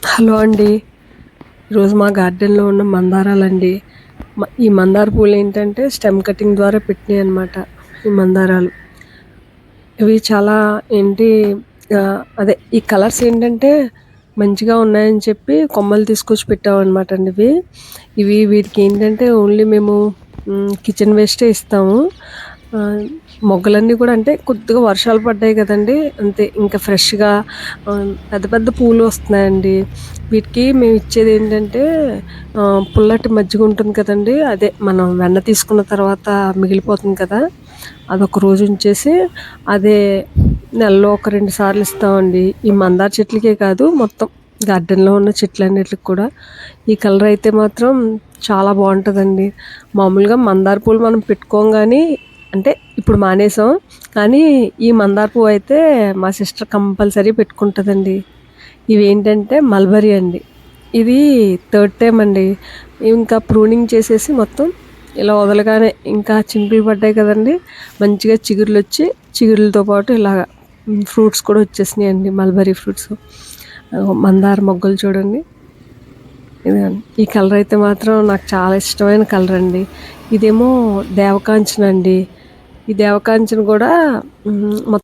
Hello అండి. ఈరోజు మా గార్డెన్‌లో ఉన్న మందారాలండి. ఈ మందార పూలేంటంటే స్టెమ్ కటింగ్ ద్వారా పెట్టినయి అనమాట. ఈ మందారాలు. ఇవి చాలా ఏంటి అదే ఈ కలర్స్ ఏంటంటే మంచిగా ఉన్నాయని చెప్పి కొమ్మలు తీసుకొచ్చి పెట్టామనమాట అండి ఇవి. వీటికేంటంటే ఓన్లీ మేము కిచెన్ వేస్టే ఇస్తాము. మొగ్గలన్నీ కూడా అంటే కొద్దిగా వర్షాలు పడ్డాయి కదండీ! అంతే ఇంకా ఫ్రెష్‌గా పెద్ద పెద్ద పూలు వస్తున్నాయండి. వీటికి మేము ఇచ్చేదేంటంటే పుల్లటి మజ్జిగ ఉంటుంది కదండీ! అదే మనం వెన్న తీసుకున్న తర్వాత మిగిలిపోతుంది కదా! అదొక రోజు ఉంచేసి అదే నెలలో ఒక 2 సార్లు ఇస్తామండి. ఈ మందార చెట్లకే కాదు మొత్తం గార్డెన్‌లో ఉన్న చెట్లన్నిటికి కూడా. ఈ కలర్ అయితే మాత్రం చాలా బావుంటదండి. మామూలుగా మందార పూలు మనం పెట్టుకోం గానీ అంటే ఇప్పుడు మానేసాం. కానీ ఈ మందార పువ్వయితే మా సిస్టర్ కంపల్సరీ పెట్టుకుంటదండి. ఇవేంటంటే మల్బరీ అండి. ఇది థర్డ్ టైమ్ అండి. ఇంకా ప్రూనింగ్ చేసేసి మొత్తం ఇలా వదలగానే ఇంకా చినుకులు పడ్డాయి కదండీ! మంచిగా చిగుర్లొచ్చి, చిగురులతో పాటు ఇలాగా ఫ్రూట్స్ కూడా వచ్చేసినాయండి. Mulberry fruits. మందార మొగ్గలు చూడండి. ఇదిగోండి. ఈ కలర్ అయితే మాత్రం నాకు చాలా ఇష్టమైన కలర్ అండి. ఇదేమో దేవకాంచన అండి. ఈ దేవకాంచన కూడా మొత్తం